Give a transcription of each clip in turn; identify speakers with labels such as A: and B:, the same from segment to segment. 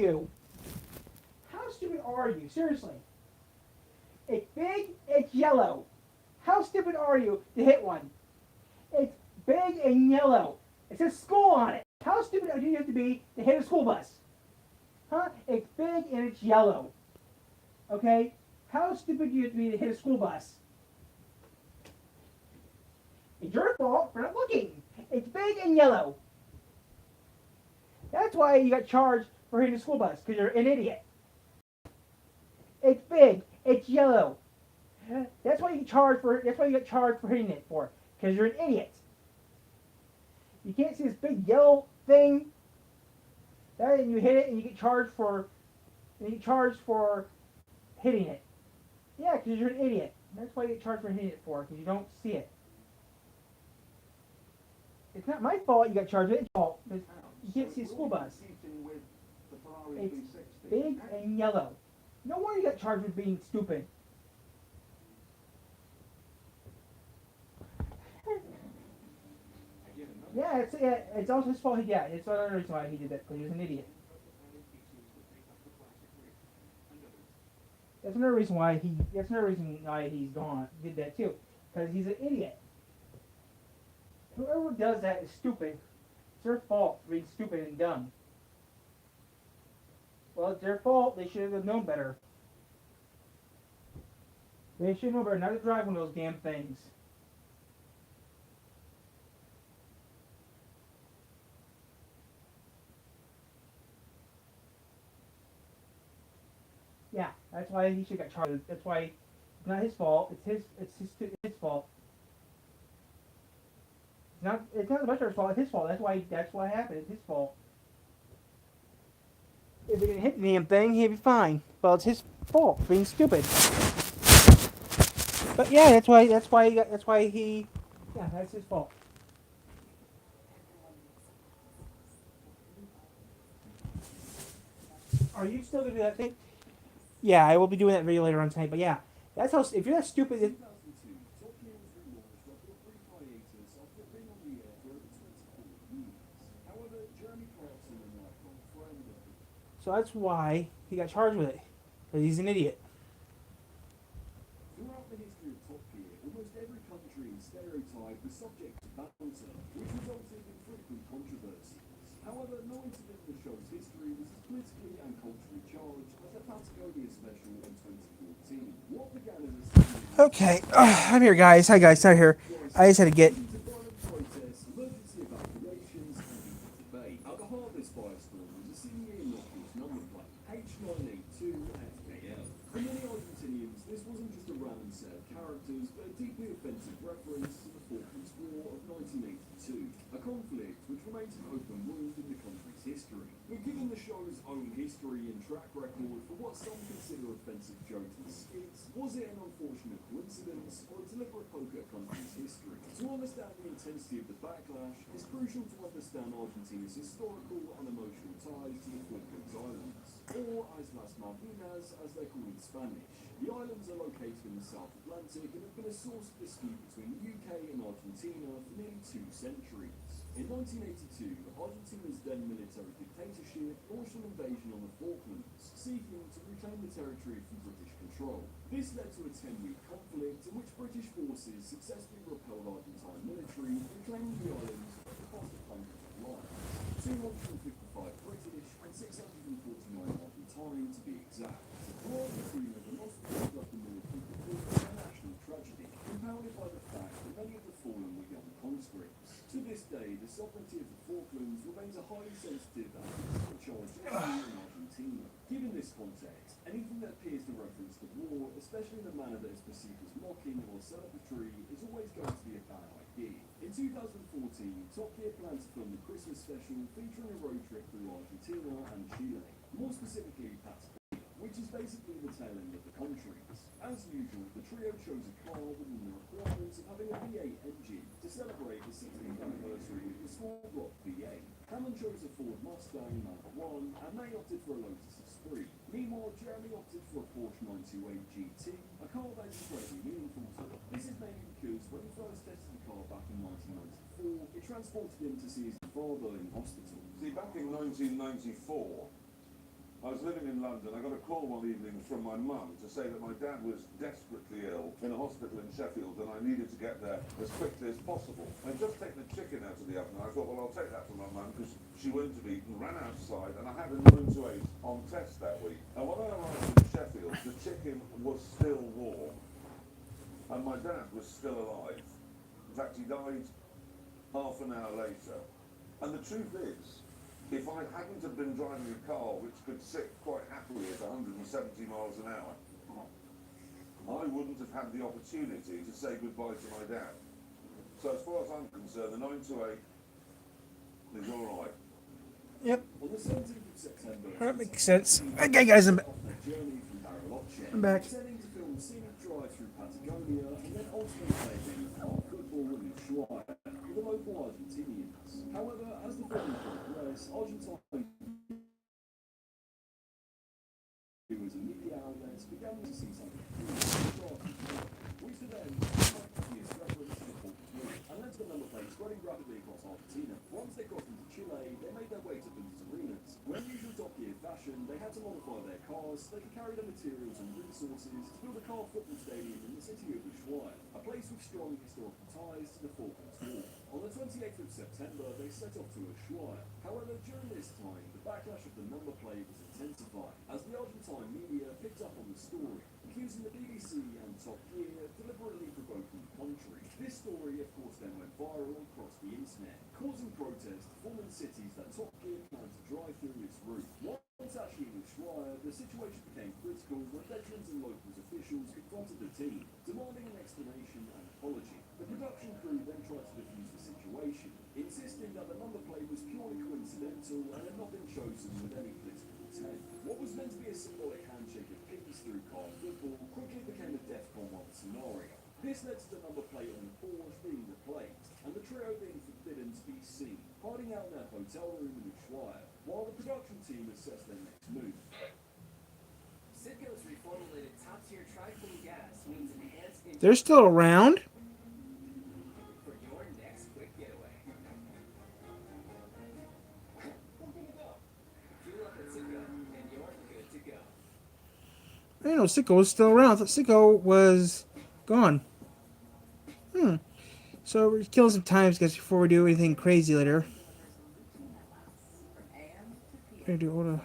A: you? How stupid are you? Seriously. It's big, it's yellow. How stupid are you to hit one? It's big and yellow. It says school on it. How stupid do you have to be to hit a school bus? Huh? It's big and it's yellow. Okay? How stupid do you have to be to hit a school bus? It's your fault for not looking. It's big and yellow. That's why you got charged for hitting a school bus, because you're an idiot. It's big. It's yellow. That's why you get charged for. That's why you get charged for hitting it for, because you're an idiot. You can't see this big yellow thing. That and you hit it and you get charged for. And you get charged for hitting it. Yeah, because you're an idiot. That's why you get charged for hitting it for, because you don't see it. It's not my fault you got charged with it. It's your fault. You can't see a school bus. It's big and yellow. No wonder you got charged with being stupid. Yeah, it's also his fault. Yeah, it's another reason why he did that, because he was an idiot. That's another reason why he's gone. Did that too, because he's an idiot. Whoever does that is stupid. It's their fault for being stupid and dumb. Well, it's their fault. They should have known better. They should know better not to drive one of those damn things. Yeah, that's why he should get charged. That's why it's not his fault. It's his fault. It's not the bus driver's fault. It's his fault. That's why it happened. It's his fault. If he didn't hit the damn thing, he'd be fine. Well, it's his fault for being stupid. But yeah, that's his fault. Are you still gonna do that thing? Yeah, I will be doing that video later on tonight. But yeah, that's how. If you're that stupid. So that's why he got charged with it. Because he's an idiot.
B: Throughout the history of Top Gear, almost every country and stereotype was subject to banter, which resulted in frequent controversies. However, no incident in the show's history was as politically and culturally charged as the Patagonia special in 2014. What began as a
A: Okay, I'm here, guys. Hi, guys. I'm here. I just had to get.
B: violent protests, emergency evacuations, and heated debate. At the heart of this firestorm was a seemingly innocuous number plate, H982FKL. For many Argentinians, this wasn't just a random set of characters, but a deeply offensive reference to the Falklands War of 1982, a conflict which remains an open wound in the country's history. But given the show's own history and track record for what some consider offensive jokes and skits, was it an unfortunate coincidence or a deliberate poke at a country's history? To understand the intensity of the backlash, it's crucial to understand Argentina's historical and emotional ties to the Falklands Islands, or Islas Malvinas as they're called in Spanish. The islands are located in the South Atlantic and have been a source of dispute between the UK and Argentina for nearly 2 centuries. In 1982, Argentina's then military dictatorship launched an invasion on the Falklands, seeking to reclaim the territory from British control. This led to a 10-week conflict in which British forces successfully repelled Argentine military, reclaiming the islands at the cost of hundreds of lives. 255 British and 649 Argentine to be exact. For Argentina, the loss of the Gulf War was a national tragedy, compounded by the fact that many of the fallen were young conscripts. To this day, the sovereignty of the Falklands remains a highly sensitive and political charged issue in Argentina. Given this context, anything that appears to reference the war, especially in a manner that is perceived as mocking or celebratory, is always going to be a bad idea. In 2014, Top Gear planned to film the Christmas special featuring a road trip through Argentina and Chile, more specifically Patagonia, which is basically the tail end of the countries. As usual, the trio chose a car within the requirements of having a V8 engine to celebrate the 60th anniversary of the small block V8. Hammond chose a Ford Mustang Mark I, and they opted for a Lotus Esprit. Meanwhile, Jeremy opted for a Porsche 928 GT, a car that is incredibly meaningful to him. This is mainly because when he first tested the car back in 1994, it transported him to see his father in hospital.
C: See, back in 1994, I was living in London. I got a call one evening from my mum to say that my dad was desperately ill in a hospital in Sheffield and I needed to get there as quickly as possible. I'd just taken the chicken out of the oven and I thought, well, I'll take that from my mum because she wouldn't have eaten, ran outside, and I had a 9-to-8 on test that week. And when I arrived in Sheffield, the chicken was still warm and my dad was still alive. In fact, he died half an hour later. And the truth is, if I hadn't have been driving a car which could sit quite happily at 170 miles an hour, I wouldn't have had the opportunity to say goodbye to my dad. So as far as I'm concerned, the 9-to-8 is all right.
A: Yep.
B: On the 17th of September,
A: That makes sense. Okay, guys, I'm
B: journey from Bariloche,
A: back.
B: intending to film scenic drive through Patagonia and then ultimately play a game of park football in Ushuaia with the local Argentinians. However, as the film progressed, Argentine viewers and media outlets began to see something which to them obvious reference to the Falklands War and led to the number plate spreading rapidly across Argentina. Once they crossed into Chile, they made their way to Buenos Aires. When usual Top Gear fashion, they had to modify their cars so they could carry the materials and resources to build a car football stadium in the city of Ushuaia, a place with strong historical ties to the Falklands War. On the 28th of September, they set off to Ushuaia. However, during this time, the backlash of the number plate was intensified, as the Argentine media picked up on the story, accusing the BBC and Top Gear of deliberately provoking the country. This story, of course, then went viral across the internet, causing protests to form in cities that Top Gear planned to drive through its route. Once actually in Ushuaia, the situation became critical when veterans and locals officials confronted the team, demanding an explanation and apology. The production crew then tried to defuse the situation, insisting that the number plate was purely coincidental and had not been chosen with any political intent. What was meant to be a symbolic handshake of peace through car football quickly became a DEFCON 1 scenario. This led to the number plate on the Porsche being replaced, and the trio being forbidden to be seen, hiding out in their hotel room in Ushuaia, while the production team assessed their next move.
D: Citgo's reformulated top-tier tri-fuel gas means enhanced
A: They're still around.
D: for your next quick getaway. Fuel up at Citgo, and you're good to go.
A: I didn't know Sicko was still around. I thought Sicko was gone. So we're killing some time, guys, before we do anything crazy later. We're gonna do all the...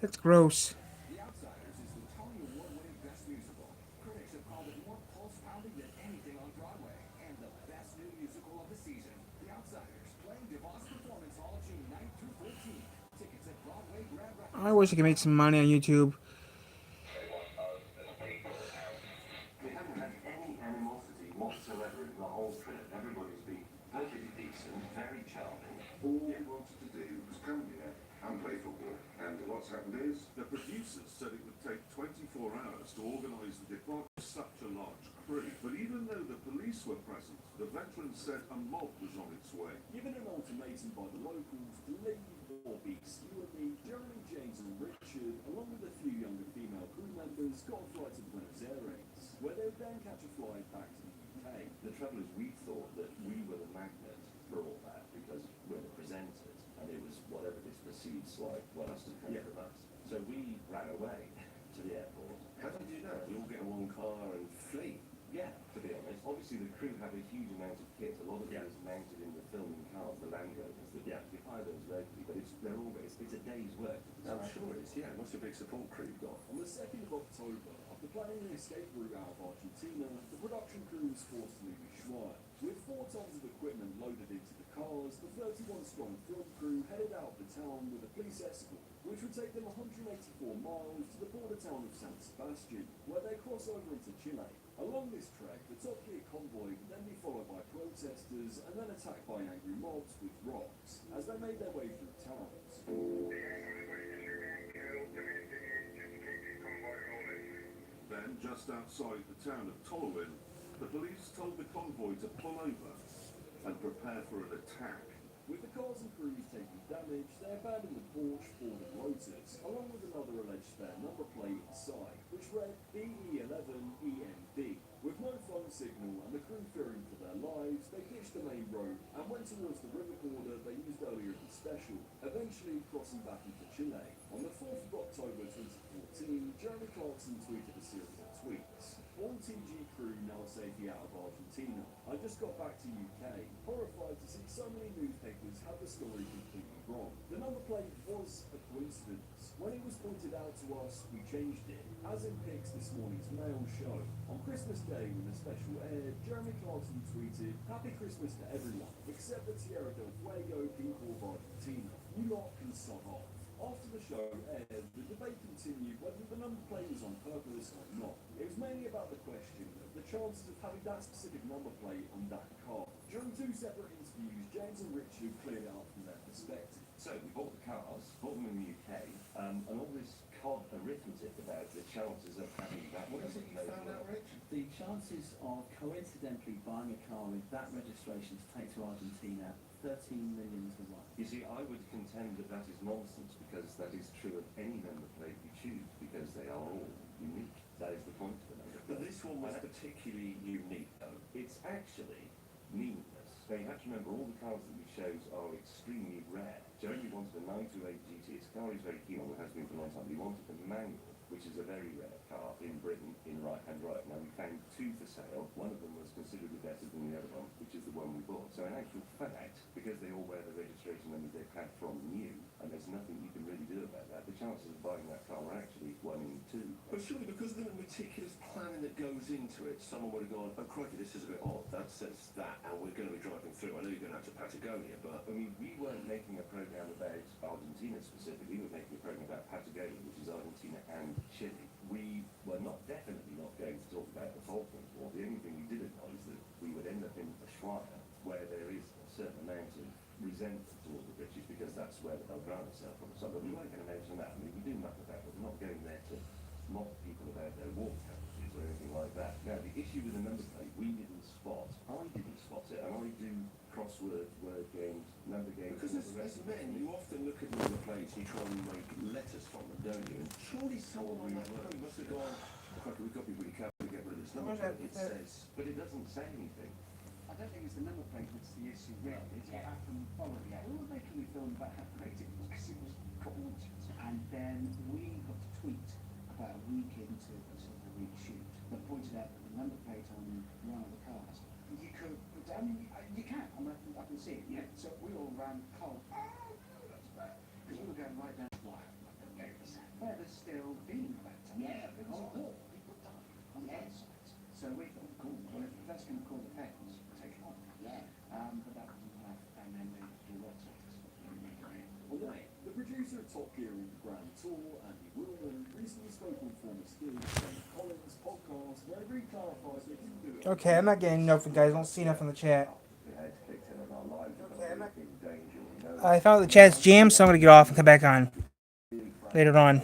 A: That's gross.
B: The Outsiders is the Tony Award-winning Best Musical. Critics have called it more pulse-pounding than anything on Broadway, and the best new musical of the season. The Outsiders, playing DeVos Performance Hall June 9th through 14th. Tickets at Broadway Grand Rapids.
A: I wish I could make some money on YouTube.
E: We haven't had any animosity whatsoever in the whole trip. Everybody's been perfectly decent, very charming.
C: All we wanted to do was come here and play football. And what's happened is, the producers said it would take 24 hours to organise the departure of such a large crew. But even though the police were present, the veterans said a mob was on its way.
B: Given an ultimatum by the locals to leave or be skewered, Jeremy, James and Richard, along with a few younger female crew members, got a flight to Buenos Aires, where they would then catch a flight back to the UK.
E: The trouble is, we thought that we were the magnet for all that because we're the presenters, and it was whatever this perceives like what has to come from us. So we ran away to the airport.
C: How did you know? We all get in one car and flee.
E: Yeah, to be honest. Obviously, the crew have a huge amount of kit. A lot of it is mounted in the filming cars, the Land Rovers. We hire those regularly, but it's a day's work.
C: I'm sure it is, yeah. What's a big support crew you've got?
B: On the 2nd of October, after planning an escape route out of Argentina, the production crew was forced to leave Ushuaia. With 4 tons of equipment loaded into the cars, the 31-strong film crew headed out of the town with a police escort, which would take them 184 miles to the border town of San Sebastian, where they cross over into Chile. Along this trek, the Top Gear convoy would then be followed by protesters and then attacked by angry mobs with rocks as they made their way through towns.
C: Then, just outside the town of Tolowin, the police told the convoy to pull over and prepare for an attack.
B: With the cars and crews taking damage, they abandoned the Porsche, Ford and Lotus, along with another alleged spare number plate inside, which read BE11EMB. With no phone signal and the crew fearing for their lives, they ditched the main road and went towards the river border they used earlier in the special, eventually crossing back into Chile. On the 4th of October 2014, Jeremy Clarkson tweeted a series of tweets. All TG crew now safely out of Argentina. I just got back to UK, horrified to see so many newspapers have the story completely wrong. The number plate was a coincidence. When it was pointed out to us, we changed it, as in pics this morning's Mail show. On Christmas Day, when the special aired, Jeremy Clarkson tweeted, "Happy Christmas to everyone, except the Tierra del Fuego people of Argentina. You lot can sod off." After the show aired, the debate continued whether the number plate was on purpose or not. It was mainly about the question of the chances of having that specific number plate on that car. During 2 separate interviews, James and Richard cleared it up from their perspective.
E: So we bought the cars, bought them in the UK, and all this COD arithmetic about the chances of having that.
F: What is it you found out, Rich? The chances of coincidentally buying a car with that registration to take to Argentina, 13 million to 1.
E: You see, I would contend that that is nonsense, because that is true of any number plate you choose, because they are all unique. That is the point of the number plate.
G: But this one was particularly unique, though.
E: It's actually meaningless. Now you have to remember, all the cars that we chose are extremely rare. Jeremy wanted a 928 GT. His car he's very keen on, it has been for a long time, but he wanted a manual, which is a very rare car in Britain in right-hand drive. Now we found 2 for sale. One of them was considerably better than the other one, which is the one we bought. So in actual fact, because they all wear the registration numbers they've had from new, and there's nothing you can really do about that, the chances of buying that car are actually 1 in 2.
G: But surely, because of the meticulous planning that goes into it, someone would have gone, "Oh, crikey, this is a bit odd. That says that, and we're going to be driving through. I know you're going to have to Patagonia, but..."
E: I mean, we weren't making a program about Argentina specifically. We were making a program about Patagonia, which is Argentina and Chile. We were definitely not going to talk about the Falklands War. The only thing we did acknowledge that we would end up in Ushuaia, where there is a certain amount of resentment towards the British, because that's where the Belgrano sell from. So, but we weren't going to mention that. I mean, we do nothing about it. We're not going there to mock people about their war casualties or anything like that. Now, the issue with the number plate, we didn't spot. I didn't spot it, and I do crossword, word games, number games.
G: Because as men, you often look at number plates and you try and make letters from them, don't you? And surely someone on that road must have gone, "Oh, crikey, we've got to be really careful to get rid of this number plate." It says,
E: But it doesn't say anything.
H: I don't think it's the number plate that's the issue, really. It's what happened following it. We were making a film about how great it was, because it was gorgeous. And then we got a tweet about a week into the sort of reshoot that pointed out that the number plate on one of the cars, you could, I mean, you can, I can see it, yeah. So we all ran cold. Oh, no, that's bad. Because we were going right down the wire, where there's still been about 10 years. There was a war, people died on both sides. So we thought, cool, well, if that's going to cause offence, take it on. Yeah. But that wasn't enough, and then the works office.
B: On the way, the producer of Top Gear on the Grand Tour, Andy Willman, recently spoke on former skiers, James Collins' podcast, where he clarifies that he can do it.
A: Okay, I'm not getting nothing, guys. I don't see enough in the chat. I found the chat's jammed, so I'm gonna get off and come back on later on.